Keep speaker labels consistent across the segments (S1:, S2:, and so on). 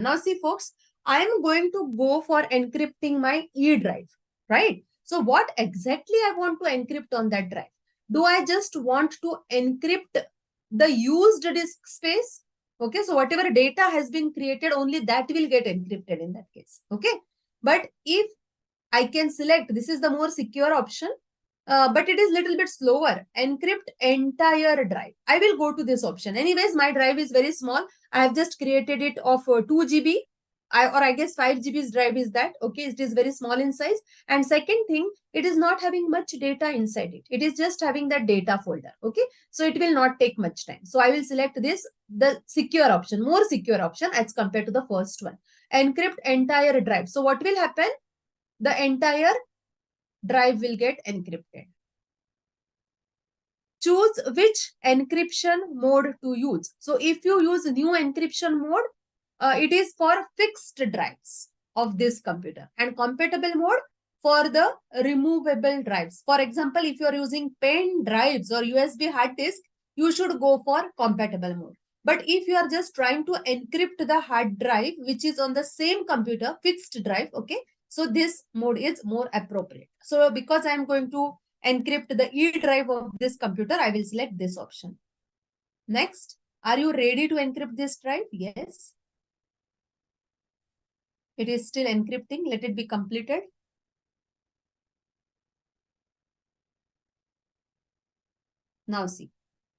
S1: Now see folks, I am going to go for encrypting my E drive, right? So what exactly I want to encrypt on that drive? Do I just want to encrypt the used disk space? Okay, so whatever data has been created, only that will get encrypted in that case. Okay, but if I can select, this is the more secure option, but it is little bit slower. Encrypt entire drive. I will go to this option. Anyways, my drive is very small. I have just created it of 2 GB. I guess 5 GB's drive is that. Okay, it is very small in size. And second thing, it is not having much data inside it. It is just having that data folder. Okay, so it will not take much time. So I will select this, the secure option, more secure option as compared to the first one. Encrypt entire drive. So what will happen? The entire drive will get encrypted. Choose which encryption mode to use. So if you use new encryption mode, it is for fixed drives of this computer, and compatible mode for the removable drives. For example, if you are using pen drives or USB hard disk, you should go for compatible mode. But if you are just trying to encrypt the hard drive, which is on the same computer, fixed drive, okay, so this mode is more appropriate. So because I am going to encrypt the E drive of this computer, I will select this option. Next, are you ready to encrypt this drive? Yes. It is still encrypting. Let it be completed. Now see,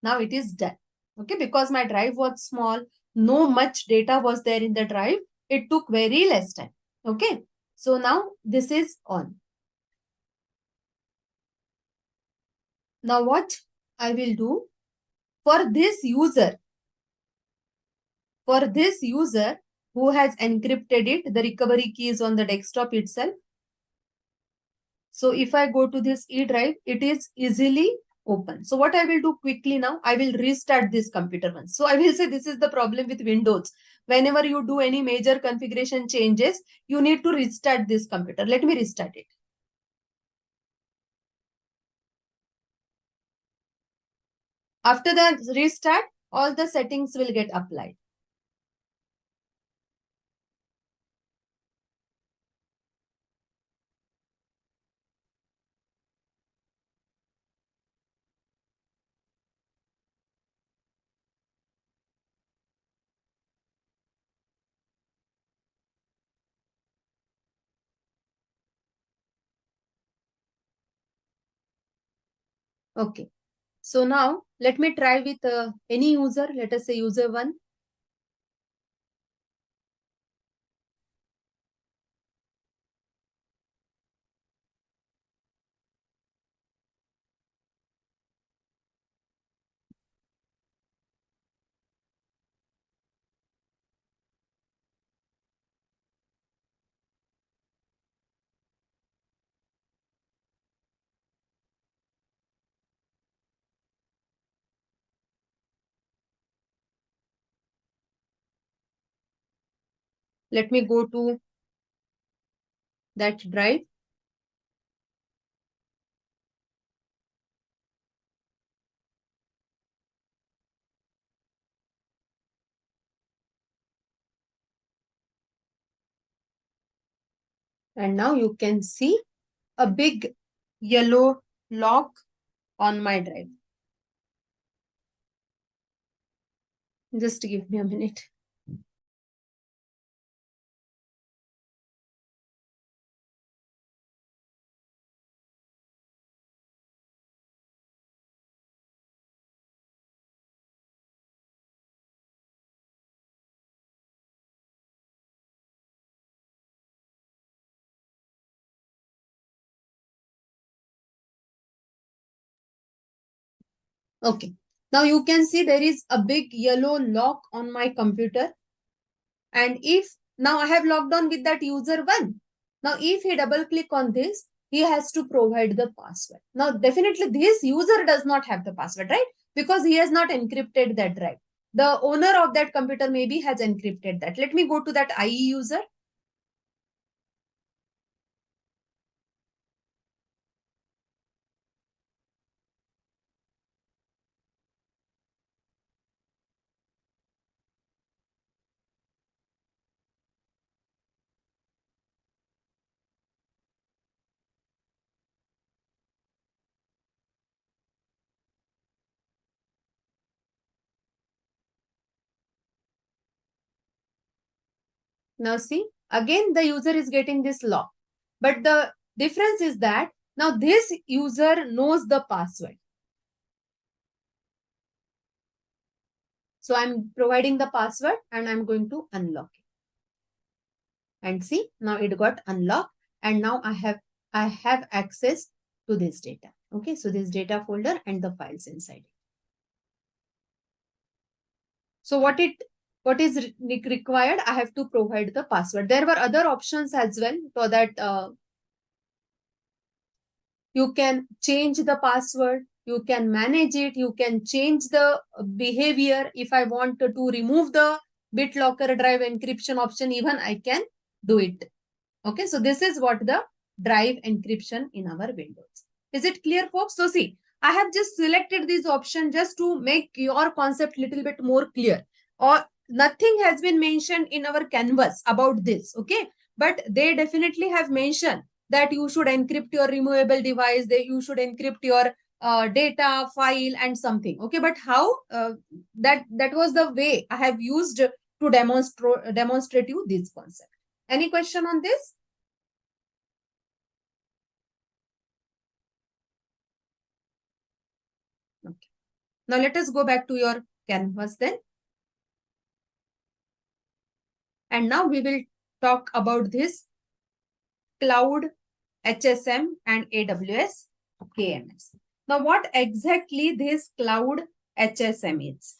S1: now it is done. Okay, because my drive was small, no much data was there in the drive. It took very less time. Okay, so now this is on. Now what I will do for this user, who has encrypted it, the recovery key is on the desktop itself. So if I go to this E drive, it is easily open. So what I will do quickly now, I will restart this computer once. So I will say this is the problem with Windows. Whenever you do any major configuration changes, you need to restart this computer. Let me restart it. After the restart, all the settings will get applied. Okay. So now let me try with any user. Let us say user 1. Let me go to that drive. And now you can see a big yellow lock on my drive. Just give me a minute. Okay. Now you can see there is a big yellow lock on my computer. And if now I have logged on with that user 1. Now if he double click on this, he has to provide the password. Now definitely this user does not have the password, right? Because he has not encrypted that drive. The owner of that computer maybe has encrypted that. Let me go to that IE user. Now see, again the user is getting this lock. But the difference is that now this user knows the password. So I'm providing the password and I'm going to unlock it. And see, now it got unlocked and now I have access to this data. Okay, so this data folder and the files inside it. So what is required? I have to provide the password. There were other options as well, so that you can change the password, you can manage it, you can change the behavior. If I want to remove the BitLocker drive encryption option, even I can do it. Okay, so this is what the drive encryption in our Windows. Is it clear, folks? So see, I have just selected this option just to make your concept little bit more clear. Or nothing has been mentioned in our canvas about this, okay? But they definitely have mentioned that you should encrypt your removable device, that you should encrypt your data, file, and something. Okay, but how? That was the way I have used to demonstrate you this concept. Any question on this? Okay. Now let us go back to your canvas then. And now we will talk about this cloud HSM and AWS KMS. Now what exactly this cloud HSM is?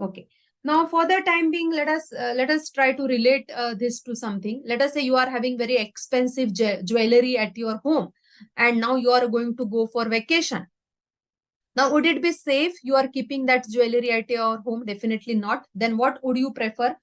S1: Okay. Now for the time being, let us try to relate this to something. Let us say you are having very expensive jewelry at your home and now you are going to go for vacation. Now, would it be safe you are keeping that jewelry at your home? Definitely not. Then what would you prefer?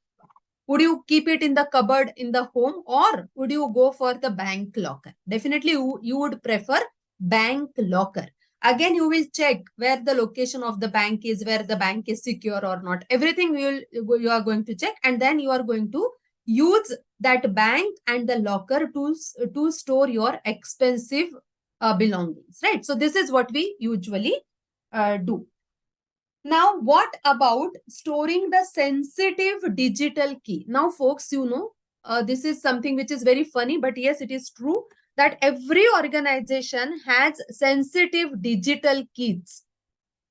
S1: Would you keep it in the cupboard in the home or would you go for the bank locker? Definitely you would prefer bank locker. Again, you will check where the location of the bank is, where the bank is secure or not. Everything you are going to check, and then you are going to use that bank and the locker to store your expensive belongings, right? So this is what we usually do. Now, what about storing the sensitive digital key? Now, folks, this is something which is very funny, but yes, it is true that every organization has sensitive digital keys.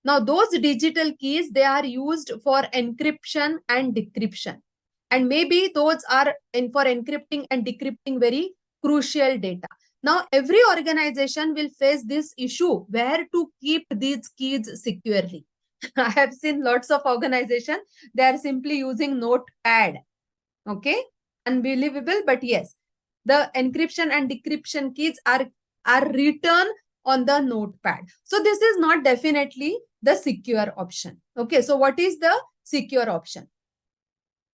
S1: Now, those digital keys, they are used for encryption and decryption. And maybe those are for encrypting and decrypting very crucial data. Now, every organization will face this issue where to keep these keys securely. I have seen lots of organizations, they are simply using notepad. Okay, unbelievable, but yes, the encryption and decryption keys are written on the notepad. So this is not definitely the secure option. Okay, so what is the secure option?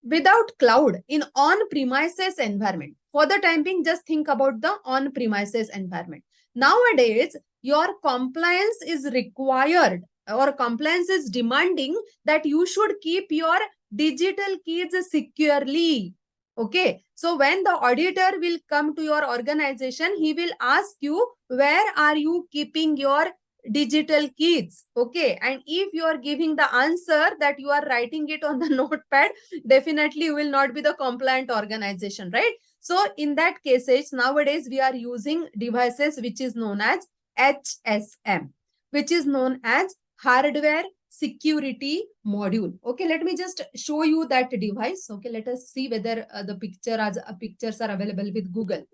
S1: Without cloud in on-premises environment, for the time being, just think about the on-premises environment. Nowadays, your compliance is required or compliance is demanding that you should keep your digital keys securely. Okay, so when the auditor will come to your organization, he will ask you, where are you keeping your digital keys? Okay, and if you are giving the answer that you are writing it on the notepad, definitely you will not be the compliant organization, right? So in that cases, nowadays we are using devices which is known as HSM, which is known as hardware security module. Okay, let me just show you that device. Okay, let us see whether the pictures are available with Google.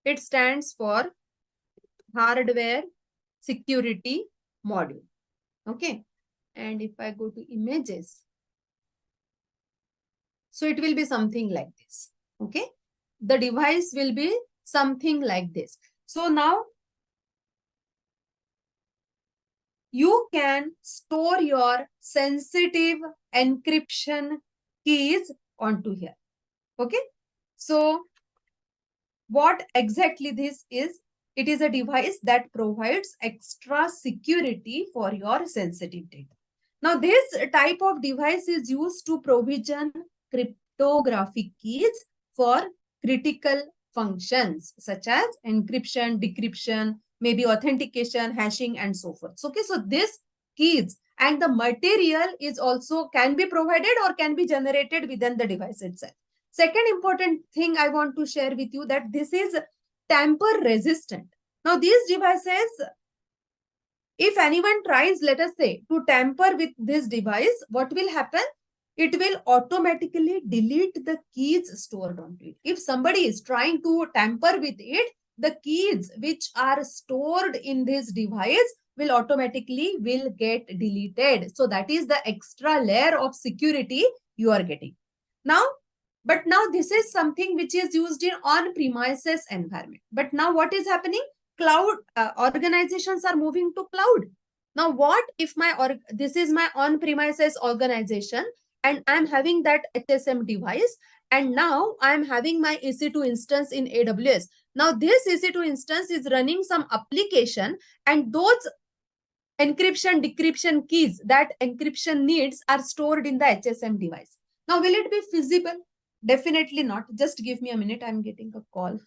S1: It stands for hardware security module. Okay, and if I go to images, so it will be something like this. Okay, the device will be something like this. So now you can store your sensitive encryption keys onto here. Okay, so what exactly this is? It is a device that provides extra security for your sensitive data. Now, this type of device is used to provision cryptographic keys for critical functions such as encryption, decryption, maybe authentication, hashing, and so forth. Okay, so this keys and the material is also can be provided or can be generated within the device itself. Second important thing I want to share with you that this is tamper resistant. Now these devices, if anyone tries, let us say, to tamper with this device, what will happen? It will automatically delete the keys stored onto it. If somebody is trying to tamper with it, the keys which are stored in this device will automatically will get deleted. So that is the extra layer of security you are getting. But now this is something which is used in on-premises environment. But now what is happening? Cloud organizations are moving to cloud. Now what if this is my on-premises organization and I'm having that HSM device, and now I'm having my EC2 instance in AWS. Now this EC2 instance is running some application, and those encryption decryption keys that encryption needs are stored in the HSM device. Now will it be feasible? Definitely not. Just give me a minute. I'm getting a call.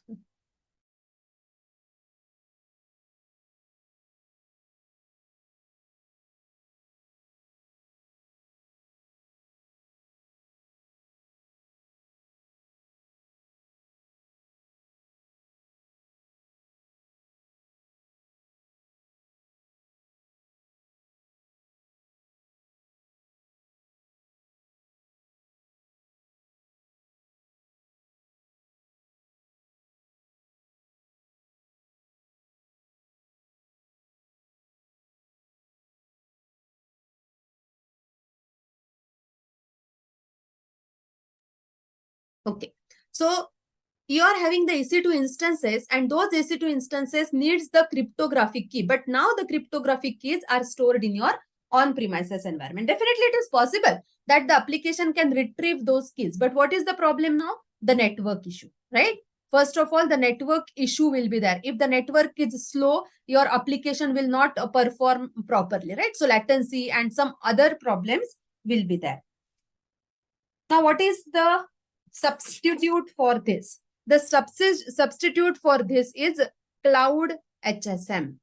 S1: Okay. So you are having the EC2 instances, and those EC2 instances needs the cryptographic key. But now the cryptographic keys are stored in your on-premises environment. Definitely it is possible that the application can retrieve those keys. But what is the problem now? The network issue, right? First of all, the network issue will be there. If the network is slow, your application will not perform properly, right? So latency and some other problems will be there. Now, what is the substitute for this? The substitute for this is cloud HSM.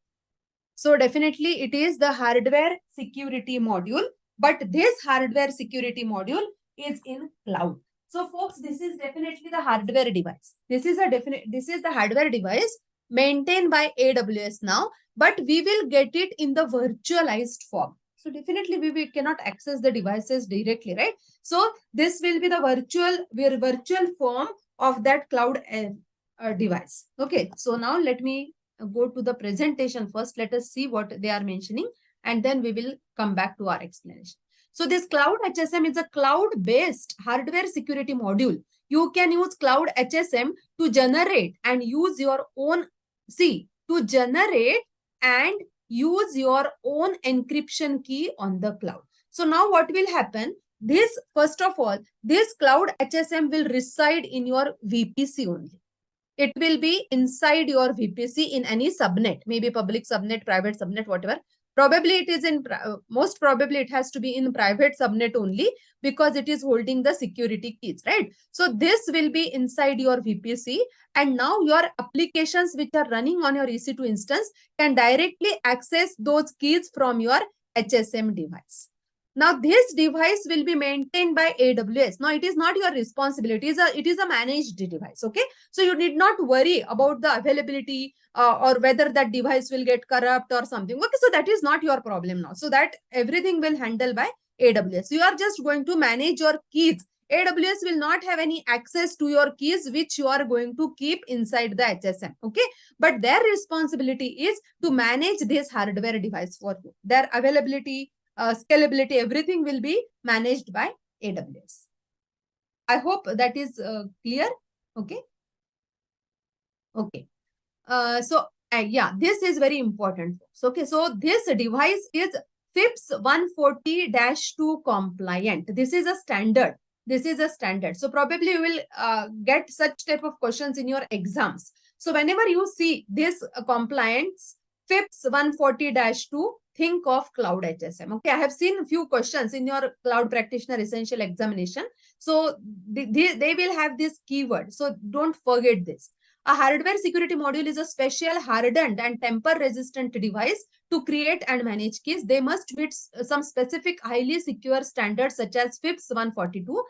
S1: So definitely it is the hardware security module, but this hardware security module is in cloud. So folks, this is definitely the hardware device. This is the hardware device maintained by AWS now, but we will get it in the virtualized form. So definitely we cannot access the devices directly, right? So this will be the virtual form of that cloud device. Okay, so now let me go to the presentation first. Let us see what they are mentioning, and then we will come back to our explanation. So this cloud HSM is a cloud-based hardware security module. You can use cloud HSM to generate and use your own, to generate and use your own encryption key on the cloud. So now what will happen? First of all, this cloud HSM will reside in your VPC only. It will be inside your VPC in any subnet, maybe public subnet, private subnet, whatever. Probably it is most probably it has to be in private subnet only, because it is holding the security keys, right? So this will be inside your VPC, and now your applications which are running on your EC2 instance can directly access those keys from your HSM device. Now this device will be maintained by AWS. Now it is not your responsibility. It is a managed device. Okay. So you need not worry about the availability or whether that device will get corrupt or something. Okay. So that is not your problem now. So that everything will handle by AWS. You are just going to manage your keys. AWS will not have any access to your keys which you are going to keep inside the HSM. Okay. But their responsibility is to manage this hardware device for you. Their availability, scalability, everything will be managed by AWS. I hope that is clear. Okay. Okay. Yeah, this is very important. Okay. So this device is FIPS 140-2 compliant. This is a standard. This is a standard. So probably you will get such type of questions in your exams. So whenever you see this compliance, FIPS 140-2, think of cloud HSM. Okay, I have seen a few questions in your cloud practitioner essential examination. So they will have this keyword. So don't forget this. A hardware security module is a special hardened and tamper-resistant device to create and manage keys. They must meet some specific highly secure standards such as FIPS 142.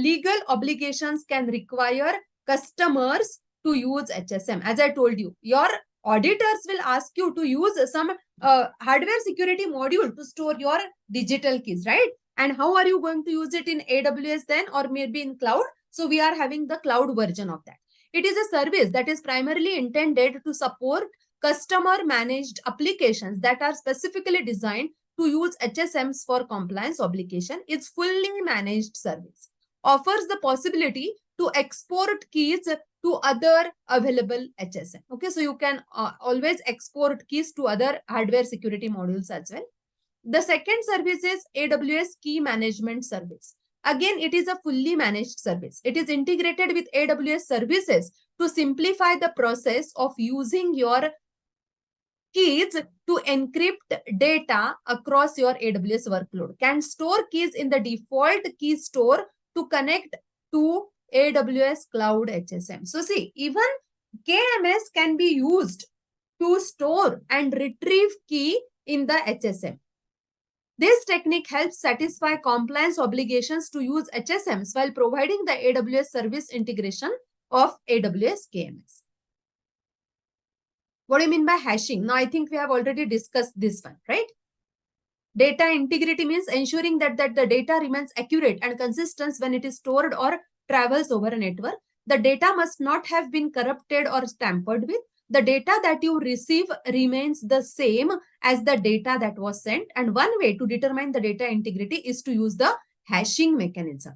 S1: Legal obligations can require customers to use HSM. As I told you, your auditors will ask you to use some hardware security module to store your digital keys, right? And how are you going to use it in AWS then, or maybe in cloud? So we are having the cloud version of that. It is a service that is primarily intended to support customer managed applications that are specifically designed to use HSMs for compliance obligation. It's fully managed service. Offers the possibility to export keys to other available HSM. Okay, so you can always export keys to other hardware security modules as well. The second service is AWS Key Management Service. Again, it is a fully managed service. It is integrated with AWS services to simplify the process of using your keys to encrypt data across your AWS workload. Can store keys in the default key store to connect to AWS Cloud HSM. So see, even KMS can be used to store and retrieve key in the HSM. This technique helps satisfy compliance obligations to use HSMs while providing the AWS service integration of AWS KMS. What do you mean by hashing? Now, I think we have already discussed this one, right? Data integrity means ensuring that the data remains accurate and consistent when it is stored or travels over a network. The data must not have been corrupted or tampered with. The data that you receive remains the same as the data that was sent. And one way to determine the data integrity is to use the hashing mechanism.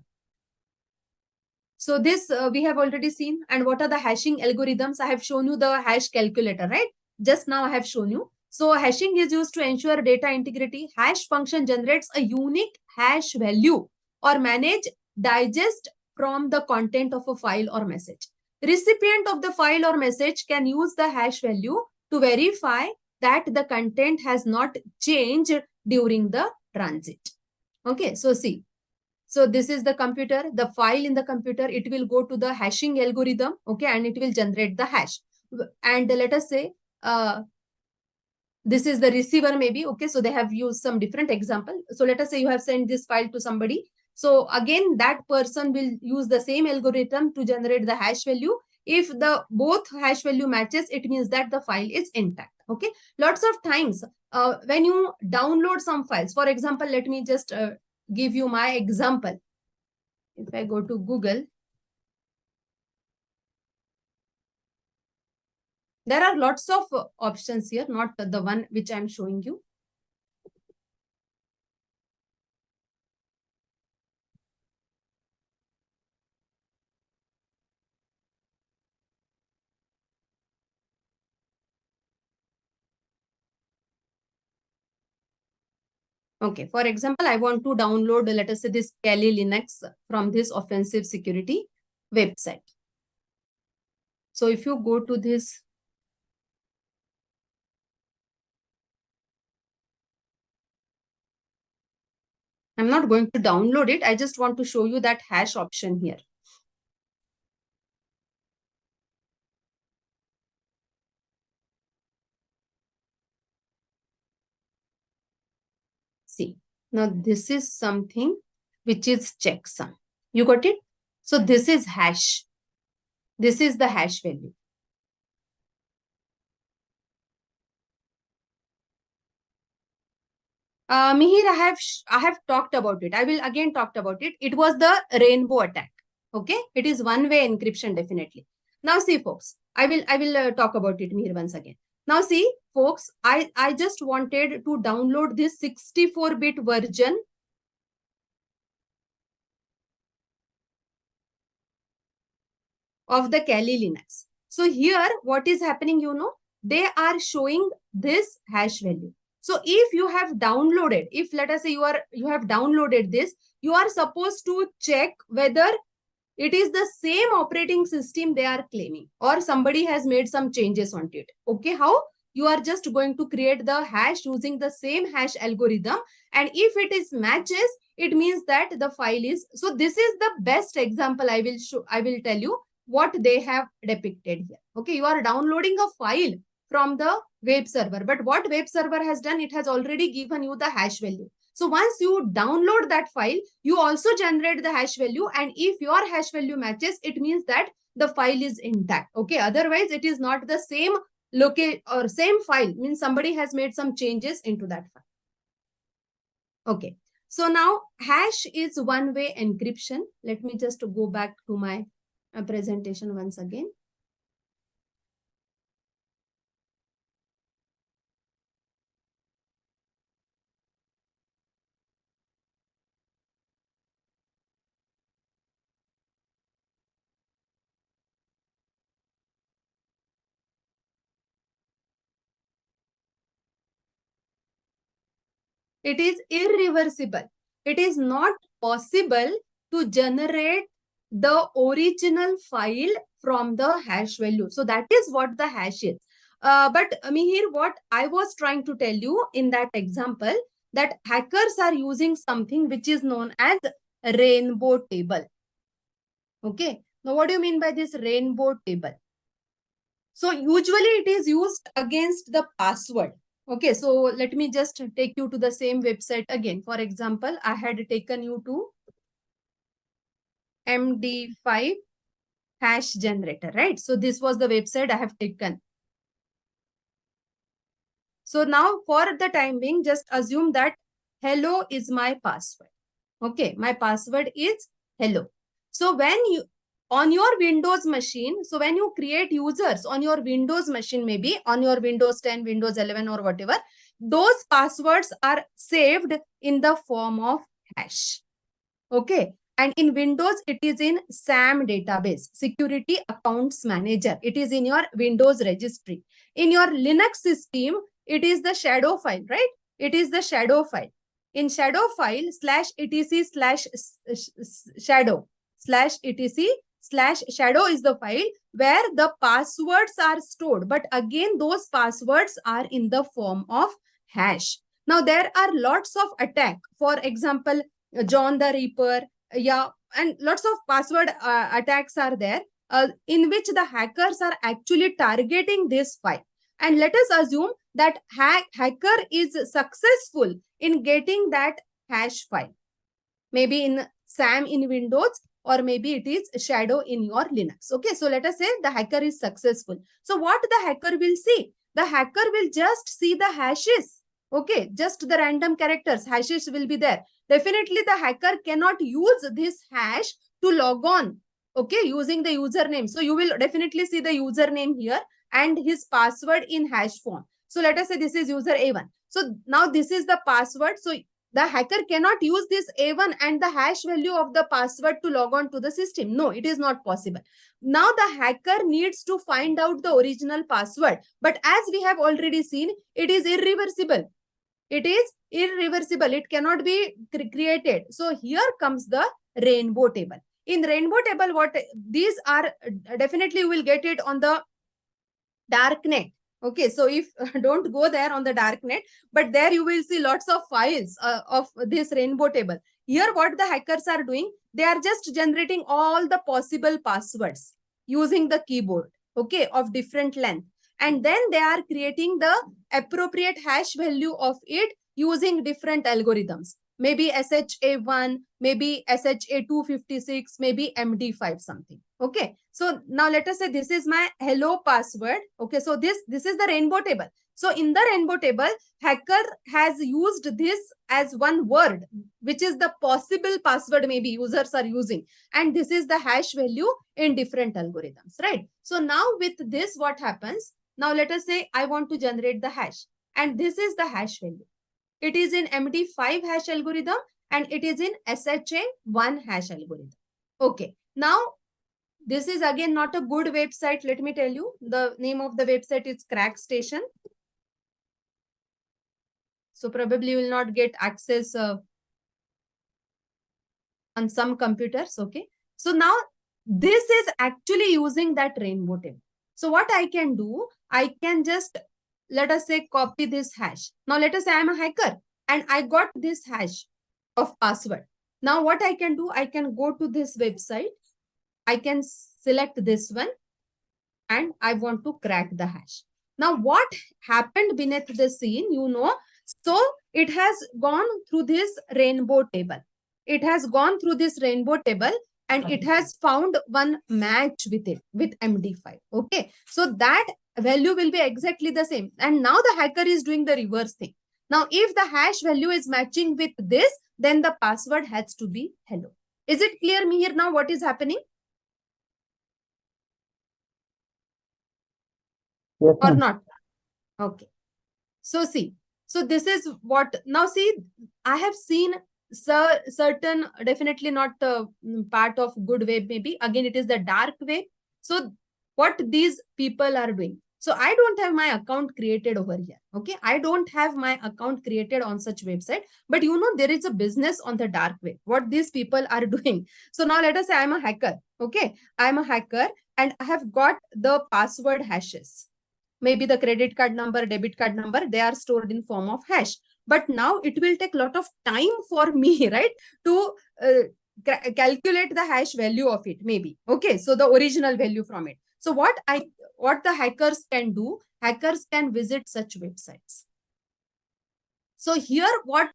S1: So this we have already seen. And what are the hashing algorithms? I have shown you the hash calculator, right? Just now I have shown you. So hashing is used to ensure data integrity. Hash function generates a unique hash value or manage digest from the content of a file or message. Recipient of the file or message can use the hash value to verify that the content has not changed during the transit. Okay, so see. So this is the computer, the file in the computer, it will go to the hashing algorithm, okay, and it will generate the hash. And let us say, this is the receiver maybe, okay, so they have used some different example. So let us say you have sent this file to somebody. So again, that person will use the same algorithm to generate the hash value. If the both hash value matches, it means that the file is intact, okay. Lots of times, when you download some files, for example, let me just give you my example. If I go to Google, there are lots of options here, not the one which I'm showing you. Okay, for example, I want to download, let us say, this Kali Linux from this offensive security website. So if you go to this, I'm not going to download it. I just want to show you that hash option here. See, now this is something which is checksum. You got it? So this is hash. This is the hash value. Mihir, I have talked about it. I will again talk about it. It was the rainbow attack. Okay, it is one-way encryption definitely. Now see, folks, I will talk about it, Mihir, once again. Now see, folks, I just wanted to download this 64-bit version of the Kali Linux. So here, what is happening, you know, they are showing this hash value. So if you have downloaded, if let us say you have downloaded this, you are supposed to check whether it is the same operating system they are claiming or somebody has made some changes on it. Okay, how? You are just going to create the hash using the same hash algorithm. And if it is matches, it means that the file is, so this is the best example I will tell you. what they have depicted here. Okay, you are downloading a file from the web server, but what web server has done, it has already given you the hash value. So once you download that file, you also generate the hash value, and if your hash value matches, it means that the file is intact. Okay, otherwise it is not the same locate or same file, means somebody has made some changes into that file. Okay, so now hash is one-way encryption. Let me just go back to my presentation once again. It is irreversible. It is not possible to generate the original file from the hash value. So that is what the hash is. But Mihir, what I was trying to tell you in that example, that hackers are using something which is known as rainbow table. Okay. Now, what do you mean by this rainbow table? So usually it is used against the password. Okay, so let me just take you to the same website again. For example, I had taken you to MD5 hash generator, right? So this was the website I have taken. So now for the time being, just assume that hello is my password. Okay, my password is hello. So when you, on your Windows machine, so when you create users on your Windows machine, maybe on your Windows 10, Windows 11 or whatever, those passwords are saved in the form of hash. Okay. And in Windows, it is in SAM database, Security Accounts Manager. It is in your Windows registry. In your Linux system, it is the shadow file, right? It is the shadow file. In shadow file /etc shadow /etc/shadow is the file where the passwords are stored. But again, those passwords are in the form of hash. Now, there are lots of attack. For example, John the Reaper, yeah, and lots of password attacks are there in which the hackers are actually targeting this file. And let us assume that hacker is successful in getting that hash file, maybe in SAM in Windows, or maybe it is shadow in your Linux. Okay, so let us say the hacker is successful. So what the hacker will see? The hacker will just see the hashes. Okay, just the random characters, hashes will be there. Definitely the hacker cannot use this hash to log on, okay, using the username. So you will definitely see the username here and his password in hash form. So let us say this is user A1. So now this is the password. So the hacker cannot use this A1 and the hash value of the password to log on to the system. No, it is not possible. Now the hacker needs to find out the original password. But as we have already seen, it is irreversible. It is irreversible. It cannot be created. So here comes the rainbow table. In rainbow table, what these are, definitely you will get it on the darknet. Okay, so if don't go there on the darknet, but there you will see lots of files of this rainbow table. Here what the hackers are doing, they are just generating all the possible passwords using the keyboard, okay, of different length. And then they are creating the appropriate hash value of it using different algorithms. Maybe SHA1, maybe SHA256, maybe MD5 something. Okay, so now let us say this is my hello password. Okay, so this is the rainbow table. So in the rainbow table, hacker has used this as one word, which is the possible password maybe users are using. And this is the hash value in different algorithms, right? So now with this, what happens? Now let us say I want to generate the hash. And this is the hash value. It is in MD5 hash algorithm and it is in SHA1 hash algorithm. Okay, now this is again not a good website. Let me tell you, the name of the website is Crack Station. So probably you will not get access on some computers. Okay. So now this is actually using that rainbow table. So what I can do, I can just, let us say, copy this hash. Now let us say I am a hacker and I got this hash of password. Now what I can do, I can go to this website I can select this one and I want to crack the hash. Now, what happened beneath the scene, so it has gone through this rainbow table. It has gone through this rainbow table and it has found one match with it, with MD5. Okay. So that value will be exactly the same. And now the hacker is doing the reverse thing. Now, if the hash value is matching with this, then the password has to be hello. Is it clear me here now what is happening?
S2: Yes,
S1: Or
S2: ma'am.
S1: not? Okay. So see, so this is what, now see, I have seen certain, definitely not part of good way, maybe. Again, it is the dark way. So what these people are doing. So I don't have my account created over here. Okay. I don't have my account created on such website, but there is a business on the dark way. What these people are doing. So now let us say I'm a hacker. Okay. I'm a hacker and I have got the password hashes. Maybe the credit card number, debit card number, they are stored in form of hash. But now it will take a lot of time for me, right, to calculate the hash value of it, maybe. Okay, so the original value from it. So what the hackers can do, hackers can visit such websites. So here what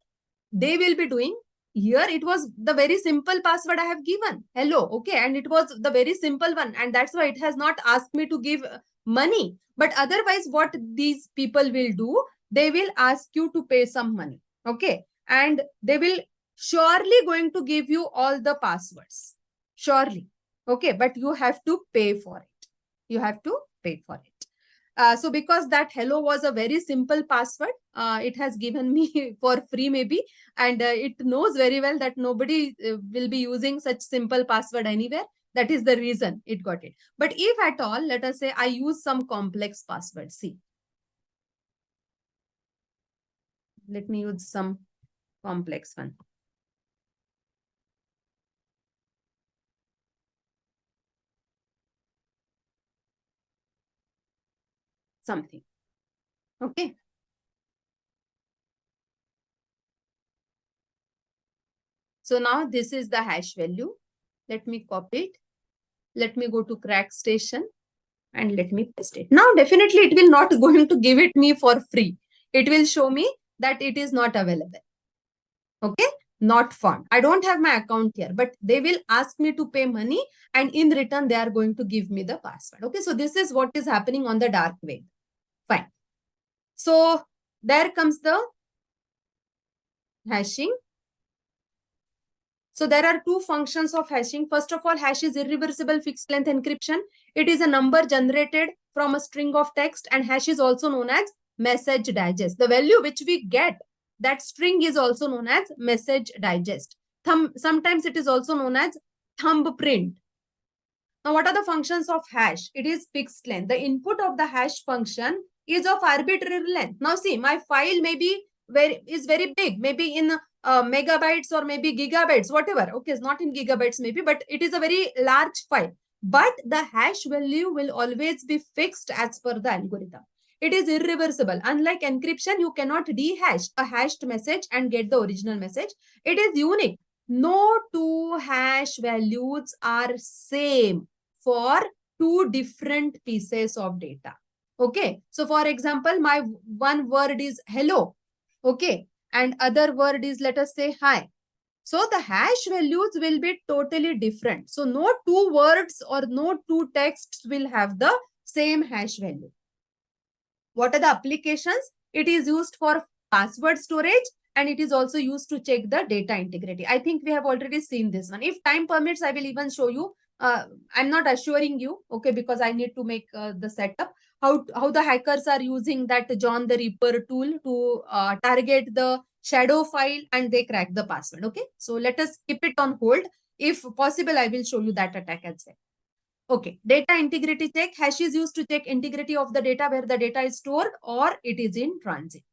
S1: they will be doing, here it was the very simple password I have given, hello, okay, and it was the very simple one, and that's why it has not asked me to give money. But otherwise what these people will do, they will ask you to pay some money, okay, and they will surely going to give you all the passwords, surely, okay, but you have to pay for it. You have to pay for it. So because that hello was a very simple password, it has given me for free maybe, and it knows very well that nobody will be using such simple password anywhere. That is the reason it got it. But if at all, let us say I use some complex password. See, let me use some complex one. Something. Okay. So now this is the hash value. Let me copy it. Let me go to crack station and let me paste it. Now, definitely it will not going to give it me for free. It will show me that it is not available. Okay, not found. I don't have my account here, but they will ask me to pay money and in return, they are going to give me the password. Okay, so this is what is happening on the dark web. Fine. So there comes the hashing. So there are two functions of hashing. First of all, hash is irreversible fixed length encryption. It is a number generated from a string of text, and hash is also known as message digest. The value which we get, that string is also known as message digest. Sometimes it is also known as thumbprint. Now, what are the functions of hash? It is fixed length. The input of the hash function is of arbitrary length. Now, see, my file is very big, maybe in megabytes or maybe gigabytes, whatever. Okay, it's not in gigabytes maybe, but it is a very large file. But the hash value will always be fixed as per the algorithm. It is irreversible. Unlike encryption, you cannot dehash a hashed message and get the original message. It is unique. No two hash values are same for two different pieces of data. Okay. So for example, my one word is hello. Okay. And other word is, let us say, hi. So the hash values will be totally different. So no two words or no two texts will have the same hash value. What are the applications? It is used for password storage and it is also used to check the data integrity. I think we have already seen this one. If time permits, I will even show you. I'm not assuring you, okay, because I need to make the setup. How the hackers are using that John the Ripper tool to target the shadow file and they crack the password. Okay, so let us keep it on hold. If possible, I will show you that attack as well. Okay, data integrity check. Hash is used to check integrity of the data where the data is stored or it is in transit.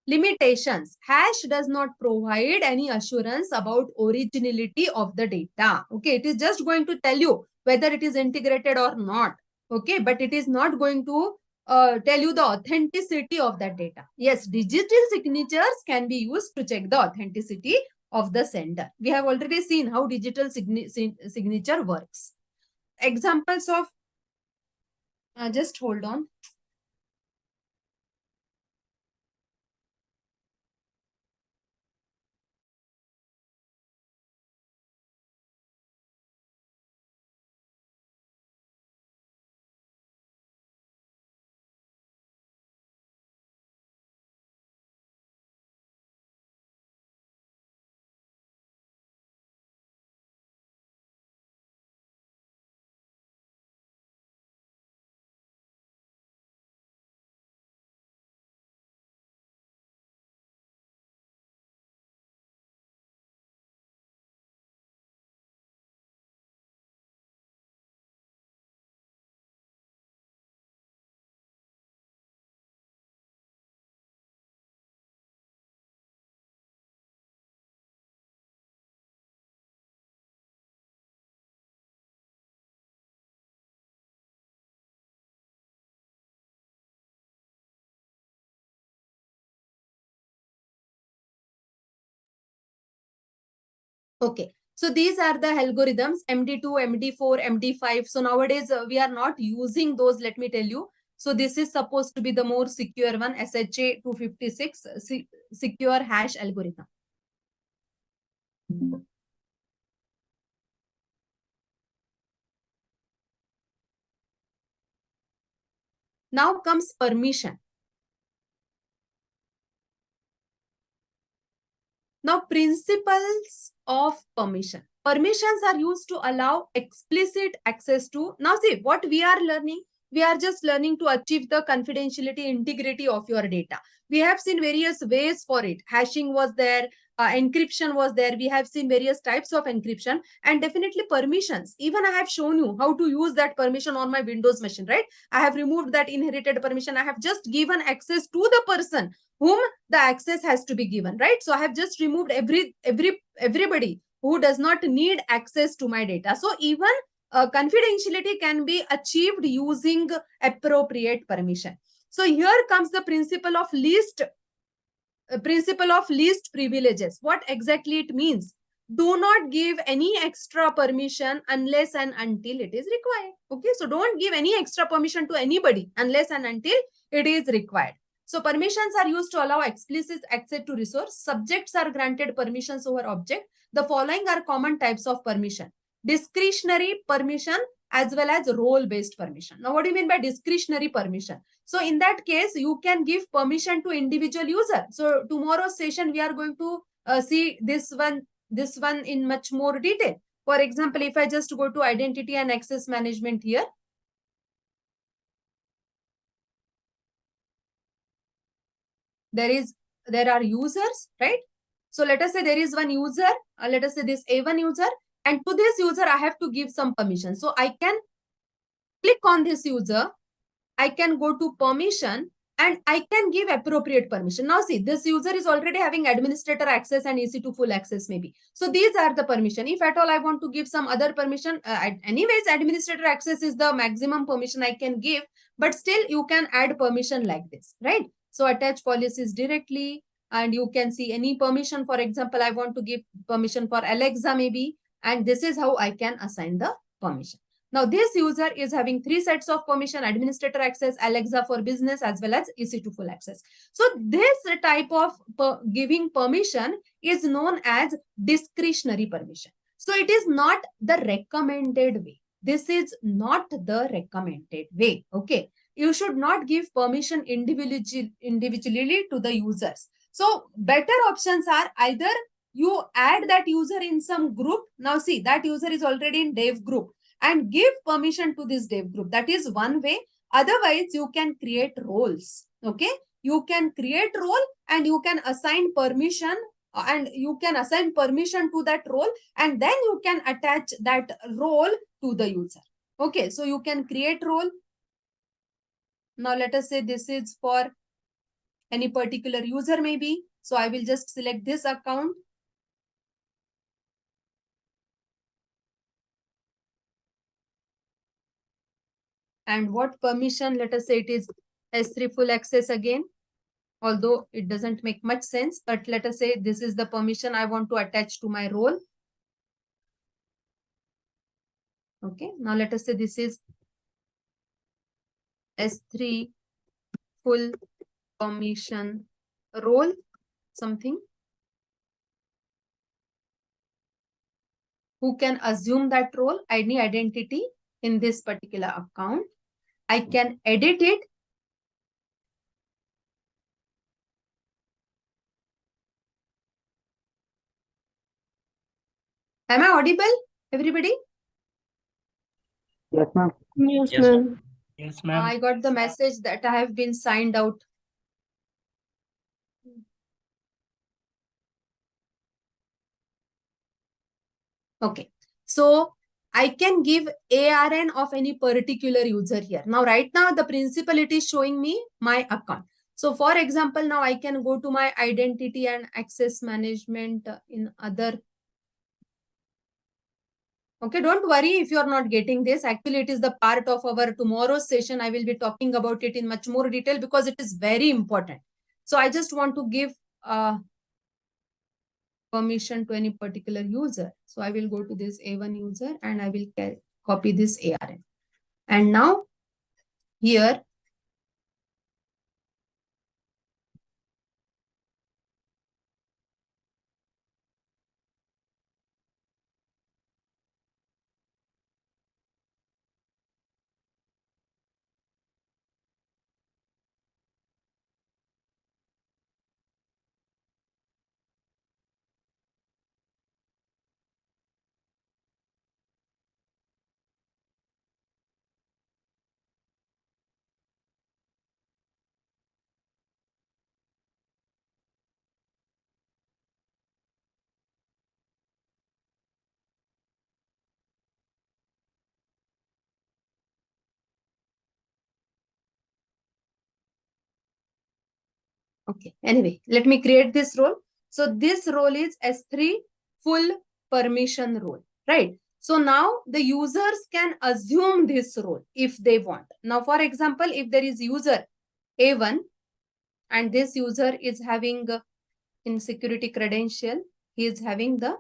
S1: Limitations. Hash does not provide any assurance about originality of the data. Okay, it is just going to tell you whether it is integrated or not. Okay, but it is not going to tell you the authenticity of that data. Yes, digital signatures can be used to check the authenticity of the sender. We have already seen how digital signature works. Examples of, just hold on. Okay. So these are the algorithms MD2, MD4, MD5. So nowadays we are not using those, let me tell you. So this is supposed to be the more secure one, SHA 256 secure hash algorithm. Now comes permission. Now, principles of permission. Permissions are used to allow explicit access to. Now, see what we are learning. We are just learning to achieve the confidentiality, integrity of your data. We have seen various ways for it. Hashing was there, encryption was there. We have seen various types of encryption and definitely permissions. Even I have shown you how to use that permission on my Windows machine, right? I have removed that inherited permission. I have just given access to the person whom the access has to be given, right? So I have just removed everybody who does not need access to my data. So even confidentiality can be achieved using appropriate permission. So here comes the principle of least privileges. What exactly it means? Do not give any extra permission unless and until it is required. Okay, so don't give any extra permission to anybody unless and until it is required. So permissions are used to allow explicit access to resource. Subjects are granted permissions over object. The following are common types of permission: discretionary permission as well as role-based permission. Now, what do you mean by discretionary permission? So in that case, you can give permission to individual user. So tomorrow's session, we are going to see this one in much more detail. For example, if I just go to identity and access management here, there are users, right? So let us say there is one user, let us say this A1 user, and to this user, I have to give some permission. So I can click on this user, I can go to permission and I can give appropriate permission. Now see, this user is already having administrator access and EC2 full access maybe. So these are the permission. If at all I want to give some other permission, anyways, administrator access is the maximum permission I can give, but still you can add permission like this, right? So attach policies directly and you can see any permission. For example, I want to give permission for Alexa maybe, and this is how I can assign the permission. Now, this user is having 3 sets of permission: administrator access, Alexa for business, as well as EC2 full access. So this type of giving permission is known as discretionary permission. So it is not the recommended way. This is not the recommended way. Okay. You should not give permission individually to the users. So better options are either you add that user in some group. Now see, that user is already in dev group, and give permission to this dev group. That is one way. Otherwise, you can create roles. Okay. You can create role and you can assign permission to that role, and then you can attach that role to the user. Okay. So you can create role. Now let us say this is for any particular user maybe. So I will just select this account. And what permission? Let us say it is S3 full access again. although it doesn't make much sense, but let us say this is the permission I want to attach to my role. Okay, now let us say this is S3 full permission role, something. Who can assume that role? Any identity in this particular account. I can edit it. Am I audible, everybody?
S2: Yes, ma'am.
S3: Yes, ma'am.
S2: Yes, ma'am.
S1: I got the message that I have been signed out. Okay, so I can give ARN of any particular user here. Now, right now, the principal, it is showing me my account. So, for example, now I can go to my identity and access management in other. Okay, don't worry if you're not getting this. Actually, it is the part of our tomorrow's session. I will be talking about it in much more detail because it is very important. So, I just want to give permission to any particular user. So I will go to this A1 user and I will copy this ARN. And now here, okay, anyway, let me create this role. So this role is S3 full permission role, right? So now the users can assume this role if they want. Now, for example, if there is user A1 and this user is having in security credential, he is having the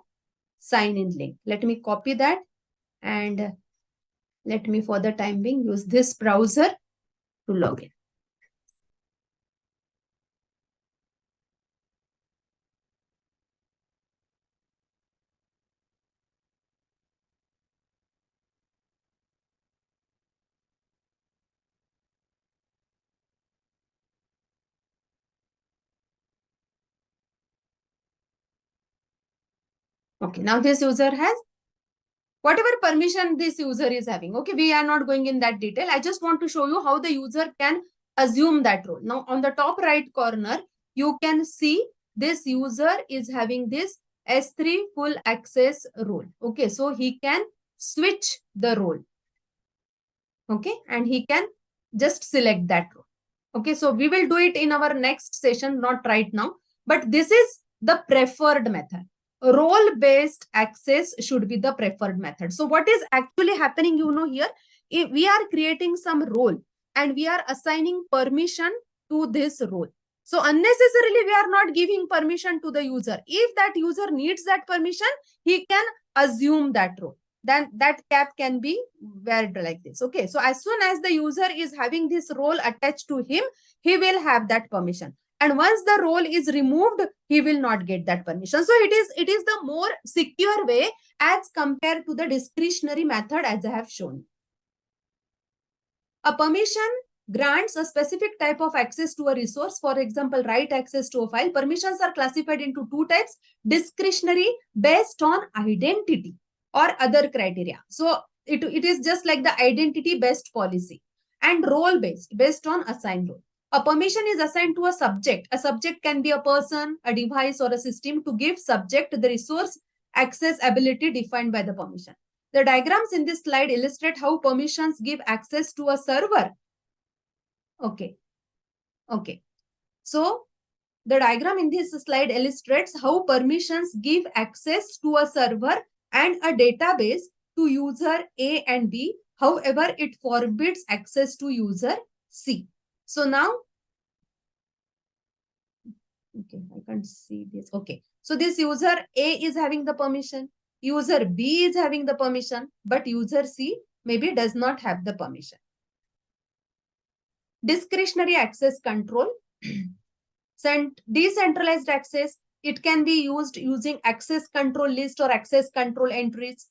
S1: sign in link. Let me copy that and let me for the time being use this browser to log in. Okay, now this user has whatever permission this user is having. Okay, we are not going in that detail. I just want to show you how the user can assume that role. Now, on the top right corner, you can see this user is having this S3 full access role. Okay, so he can switch the role. Okay, and he can just select that role. Okay, so we will do it in our next session, not right now. But this is the preferred method. Role-based access should be the preferred method. So what is actually happening, here, if we are creating some role and we are assigning permission to this role. So unnecessarily, we are not giving permission to the user. If that user needs that permission, he can assume that role. Then that cap can be varied like this. Okay, so as soon as the user is having this role attached to him, he will have that permission. And once the role is removed, he will not get that permission. So it is the more secure way as compared to the discretionary method as I have shown. A permission grants a specific type of access to a resource. For example, write access to a file. Permissions are classified into two types: discretionary based on identity or other criteria. So it is just like the identity based policy, and role based on assigned role. A permission is assigned to a subject. A subject can be a person, a device, or a system. To give subject the resource access ability defined by the permission. The diagrams in this slide illustrate how permissions give access to a server. Okay. Okay. So the diagram in this slide illustrates how permissions give access to a server and a database to user A and B. However, it forbids access to user C. So now Okay, I can't see this. Okay, so this user A is having the permission, user B is having the permission, but user C maybe does not have the permission. Discretionary access control. Decentralized access, it can be used using access control list or access control entries,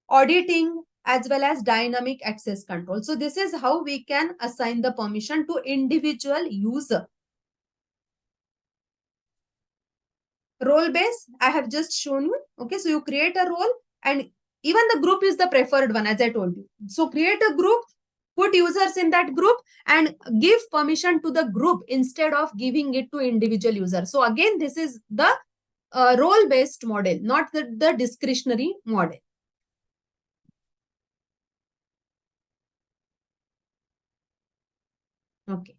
S1: auditing, as well as dynamic access control. So this is how we can assign the permission to individual user. Role base, I have just shown you. Okay, so you create a role and even the group is the preferred one, as I told you. So create a group, put users in that group and give permission to the group instead of giving it to individual users. So again, this is the role-based model, not the discretionary model. Okay.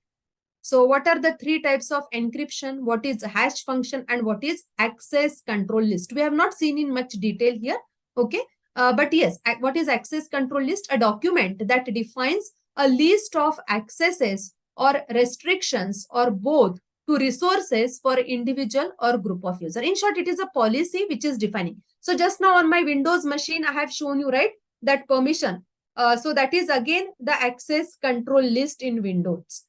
S1: So what are the three types of encryption? What is hash function and what is access control list? We have not seen in much detail here. Okay. But yes, what is access control list? A document that defines a list of accesses or restrictions or both to resources for individual or group of user. In short, it is a policy which is defining. So just now on my Windows machine, I have shown you, right, that permission. So that is again the access control list in Windows.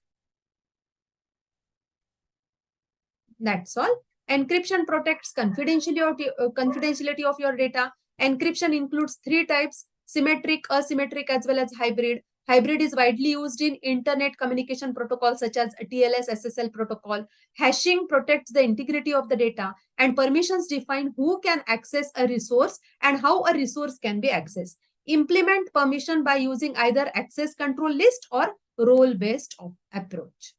S1: That's all. Encryption protects confidentiality of your data. Encryption includes three types: symmetric, asymmetric, as well as hybrid. Hybrid is widely used in internet communication protocols such as TLS, SSL protocol. Hashing protects the integrity of the data, and permissions define who can access a resource and how a resource can be accessed. Implement permission by using either access control list or role-based approach.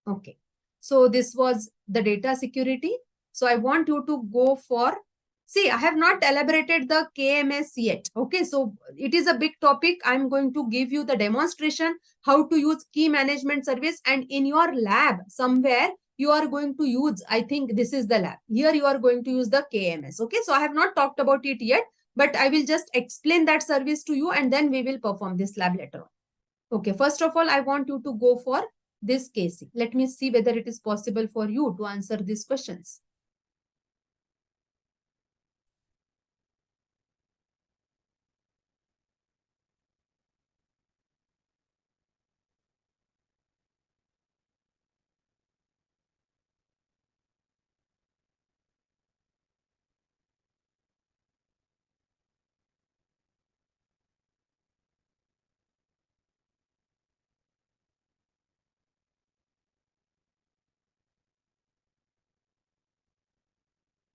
S1: Okay, so this was the data security. So I want you to go for, see, I have not elaborated the KMS yet. Okay, so it is a big topic. I'm going to give you the demonstration, how to use key management service, and in your lab somewhere, you are going to use, I think this is the lab. Here you are going to use the KMS. Okay, so I have not talked about it yet, but I will just explain that service to you and then we will perform this lab later on. Okay, first of all, I want you to go for this case. Let me see whether it is possible for you to answer these questions.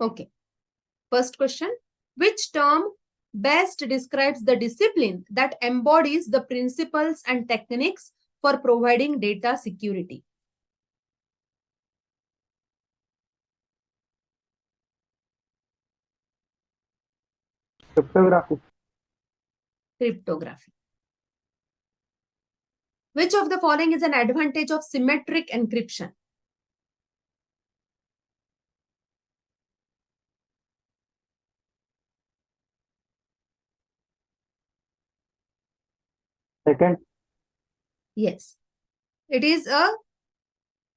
S1: Okay, first question. Which term best describes the discipline that embodies the principles and techniques for providing data security?
S2: Cryptography.
S1: Cryptography. Which of the following is an advantage of symmetric encryption?
S2: Second.
S1: Yes, it is a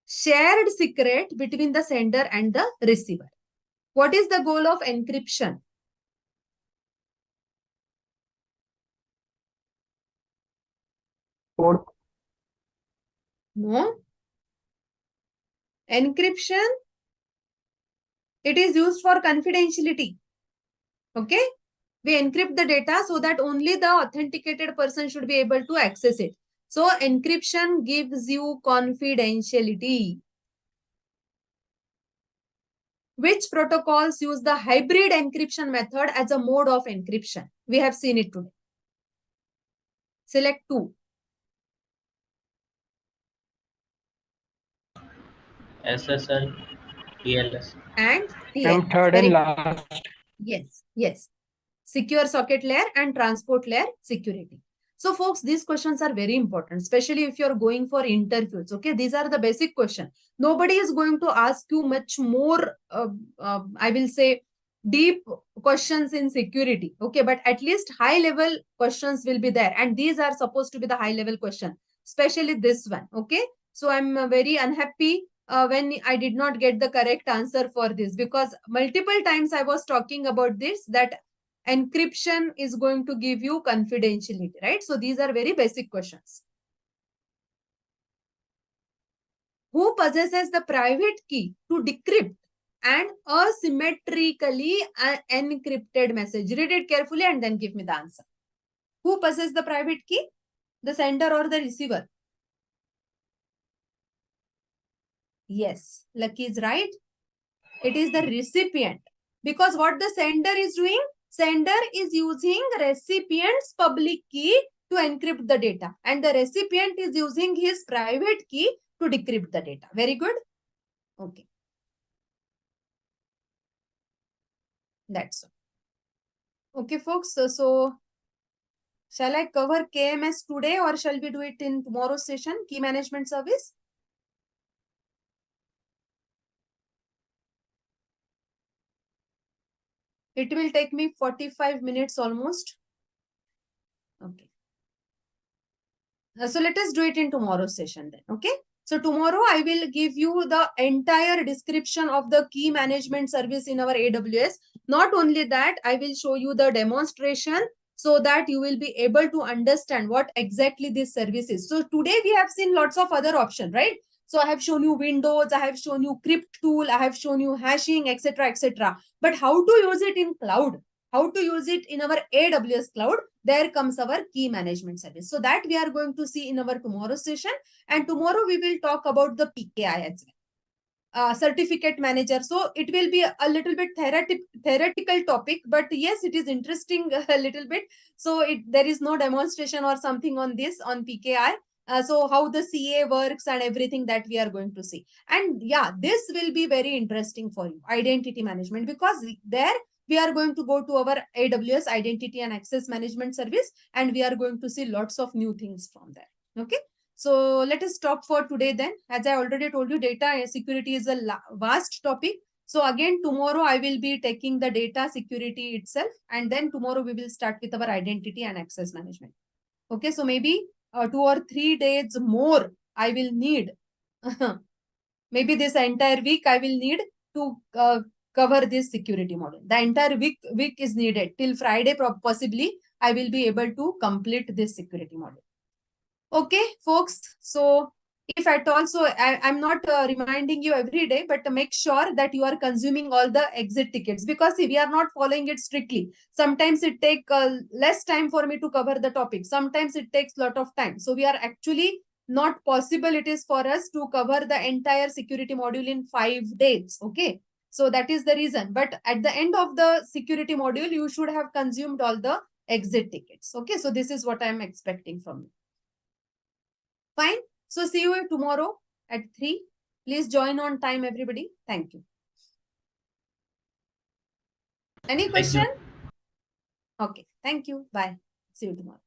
S1: shared secret between the sender and the receiver. What is the goal of encryption?
S2: Fourth.
S1: No. Encryption, it is used for confidentiality. Okay. We encrypt the data so that only the authenticated person should be able to access it. So encryption gives you confidentiality. Which protocols use the hybrid encryption method as a mode of encryption? We have seen it today. Select two.
S3: SSL, TLS.
S1: And
S2: I'm
S1: TLS.
S2: third
S1: Very
S2: and
S1: good.
S2: last.
S1: Yes, yes. Secure socket layer and transport layer security. So folks, these questions are very important, especially if you're going for interviews. Okay, these are the basic questions. Nobody is going to ask you much more, I will say, deep questions in security. Okay, but at least high level questions will be there. And these are supposed to be the high level question. especially this one. Okay. So I'm very unhappy when I did not get the correct answer for this, because multiple times I was talking about this, that encryption is going to give you confidentiality, right? So these are very basic questions. Who possesses the private key to decrypt and asymmetrically encrypted message? Read it carefully and then give me the answer. Who possesses the private key? The sender or the receiver? Yes, Lucky is right. It is the recipient. Because what the sender is doing? Sender is using recipient's public key to encrypt the data, and the recipient is using his private key to decrypt the data. Very good. Okay. That's all. Okay, folks. So shall I cover KMS today or shall we do it in tomorrow's session, Key Management Service? It will take me 45 minutes almost. Okay. So let us do it in tomorrow's session then. Okay. So tomorrow I will give you the entire description of the key management service in our AWS. Not only that, I will show you the demonstration so that you will be able to understand what exactly this service is. So today we have seen lots of other options, right? So I have shown you Windows, I have shown you Crypt tool, I have shown you hashing, etc., etc. But how to use it in cloud? How to use it in our AWS cloud? There comes our key management service. So that we are going to see in our tomorrow session. And tomorrow we will talk about the PKI as well. Certificate manager. So it will be a little bit theoretical topic, but yes, it is interesting a little bit. So there is no demonstration or something on this on PKI. So how the CA works and everything that we are going to see. And yeah, this will be very interesting for you, identity management, because there we are going to go to our AWS identity and access management service, and we are going to see lots of new things from there. Okay. So let us stop for today then. As I already told you, data security is a vast topic. So again, tomorrow I will be taking the data security itself, and then tomorrow we will start with our identity and access management. Okay, so maybe 2 or 3 days more I will need. Maybe this entire week I will need to cover this security model. The entire week is needed. Till Friday, possibly, I will be able to complete this security model. Okay, folks. So if at all, so I'm not reminding you every day, but make sure that you are consuming all the exit tickets, because see, we are not following it strictly. Sometimes it takes less time for me to cover the topic. Sometimes it takes a lot of time. So we are actually not possible. It is for us to cover the entire security module in 5 days. Okay. So that is the reason. But at the end of the security module, you should have consumed all the exit tickets. Okay. So this is what I'm expecting from you. Fine. So see you tomorrow at 3. Please join on time, everybody. Thank you. Any question?
S3: Thank you.
S1: Okay. Thank you. Bye. See you tomorrow.